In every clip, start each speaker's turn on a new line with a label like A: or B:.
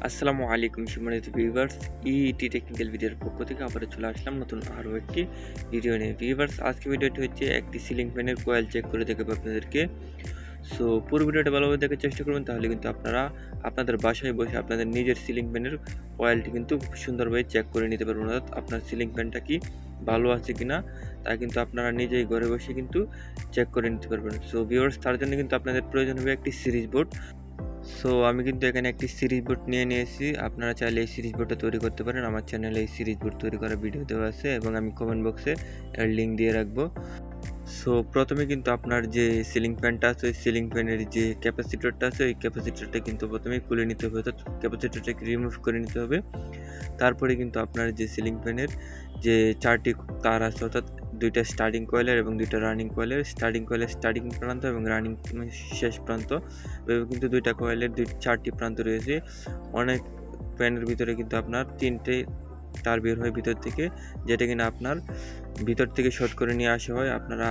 A: আসসালামু আলাইকুম সম্মানিত ভিউয়ার্স, ইটি টেকনিক্যাল ভিডিওর পক্ষ থেকে আবারও চলে আসলাম নতুন আরও একটি ভিডিও নিয়ে। ভিউয়ার্স, আজকে ভিডিওটি হচ্ছে একটি সিলিং ফ্যানের কয়েল চেক করে দেখাবো আপনাদেরকে। সো পুরো ভিডিওটা ভালোভাবে দেখার চেষ্টা করবেন, তাহলে কিন্তু আপনারা আপনাদের বাসায় বসে আপনাদের নিজের সিলিং ফ্যানের কয়েলটি কিন্তু সুন্দরভাবে চেক করে নিতে পারবেন। অর্থাৎ আপনার সিলিং ফ্যানটা কি ভালো আছে কিনা তা কিন্তু আপনারা নিজেই ঘরে বসে কিন্তু চেক করে নিতে পারবেন। সো ভিউয়ার্স, তার জন্য কিন্তু আপনাদের প্রয়োজন হবে একটি সিরিজ বোর্ড। সো আমি কিন্তু এখানে একটি সিরিজ বোর্ড নিয়ে নিয়েছি। আপনারা চাইলে এই সিরিজ বোর্ডটা তৈরি করতে পারেন। আমার চ্যানেলে এই সিরিজ বোর্ড তৈরি করার ভিডিও দেওয়া আছে এবং আমি কমেন্ট বক্সে এর লিঙ্ক দিয়ে রাখবো। সো প্রথমে কিন্তু আপনার যে সিলিং ফ্যানটা আছে, ওই সিলিং ফ্যানের যে ক্যাপাসিটরটা আছে, ওই ক্যাপাসিটরটা কিন্তু প্রথমেই খুলে নিতে হবে, অর্থাৎ ক্যাপাসিটরটাকে রিমুভ করে নিতে হবে। তারপরে কিন্তু আপনার যে সিলিং ফ্যানের যে 4টি তার আছে, অর্থাৎ 2টা স্টার্টিং কয়েলের এবং 2টা রানিং কয়েলের, স্টার্টিং কয়েলের স্টার্টিং প্রান্ত এবং রানিং শেষ প্রান্ত, এভাবে কিন্তু 2টা কয়েলের 4টি প্রান্ত রয়েছে। অনেক ফ্যানের ভিতরে কিন্তু আপনার 3টে তার বের হয় ভিতর থেকে, যেটা কিনা আপনার ভিতর থেকে শর্ট করে নিয়ে আসা হয়। আপনারা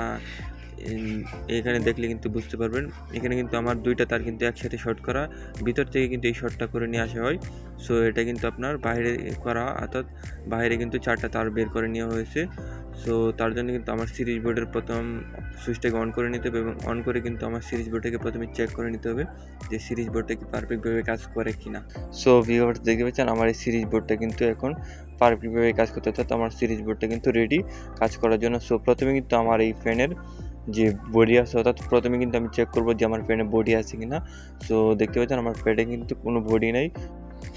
A: এখানে দেখলে কিন্তু বুঝতে পারবেন। এখানে কিন্তু আমার 2টা তার কিন্তু একসাথে শর্ট করা, ভিতর থেকে কিন্তু এই শর্টটা করে নিয়ে আসা হয়। সো এটা কিন্তু আপনার বাইরে করা, অর্থাৎ বাইরে কিন্তু 4টা তার বের করে নেওয়া হয়েছে। সো তার জন্য কিন্তু আমার সিরিজ বোর্ডের প্রথম সুইচটাকে অন করে নিতে হবে এবং অন করে কিন্তু আমার সিরিজ বোর্ডটাকে প্রথমে চেক করে নিতে হবে যে সিরিজ বোর্ডটা কি পারফেক্টভাবে কাজ করে কিনা। সো ভিউয়ার্স, দেখতে পাচ্ছেন আমার এই সিরিজ বোর্ডটা কিন্তু এখন পারফেক্টভাবে কাজ করতে, অর্থাৎ আমার সিরিজ বোর্ডটা কিন্তু রেডি কাজ করার জন্য। সো প্রথমে কিন্তু আমার এই ফ্যানের যে বডি আছে, অর্থাৎ প্রথমে কিন্তু আমি চেক করবো যে আমার ফ্যানে বডি আছে কিনা। সো দেখতে পাচ্ছেন আমার ফ্যানে কিন্তু কোনো বডি নেই।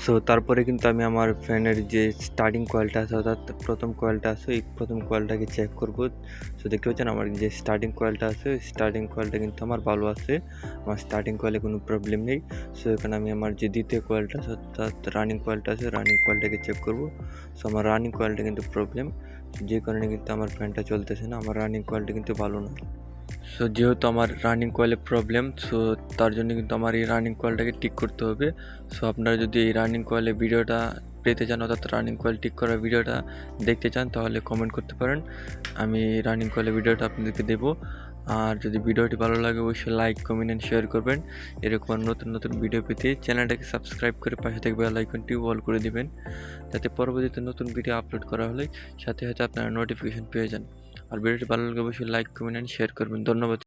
A: সো তারপরে কিন্তু আমি আমার ফ্যানের যে স্টার্টিং কয়েলটা আছে, অর্থাৎ প্রথম কয়েলটা আছে, এই প্রথম কয়েলটাকে চেক করব। সো দেখতে পাচ্ছেন আমার যে স্টার্টিং কয়েলটা আছে, ওই স্টার্টিং কয়েলটা কিন্তু আমার ভালো আছে, আমার স্টার্টিং কয়েলে কোনো প্রবলেম নেই। সো এখানে আমি আমার যে দ্বিতীয় কয়েলটা আছে, অর্থাৎ রানিং কয়েলটা আছে, রানিং কয়েলটাকে চেক করব। সো আমার রানিং কয়েলটা কিন্তু প্রবলেম, যে কারণে কিন্তু আমার ফ্যানটা চলতেছে না, আমার রানিং কয়েলটা কিন্তু ভালো না। সো যেহেতু আমার রানিং কয়েলে প্রবলেম, সো তার জন্য কিন্তু আমার এই রানিং কয়েলটাকে ঠিক করতে হবে। সো আপনারা যদি এই রানিং কয়েলে ভিডিওটা পেতে চান, অর্থাৎ রানিং কয়েল ঠিক করার ভিডিওটা দেখতে চান, তাহলে কমেন্ট করতে পারেন, আমি রানিং কয়েলের ভিডিওটা আপনাদেরকে দেবো। আর যদি ভিডিওটি ভালো লাগে অবশ্যই লাইক, কমেন্ট অ্যান্ড শেয়ার করবেন। এরকম নতুন নতুন ভিডিও পেতে চ্যানেলটাকে সাবস্ক্রাইব করে পাশে থেকে বেল আইকনটি অল করে দিবেন, যাতে পরবর্তীতে নতুন ভিডিও আপলোড করা হলে সাথে সাথে আপনারা নোটিফিকেশন পেয়ে যান। আর ভিডিওটি ভালো লাগলে অবশ্যই লাইক, কমেন্ট অ্যান্ড শেয়ার করবেন। ধন্যবাদ।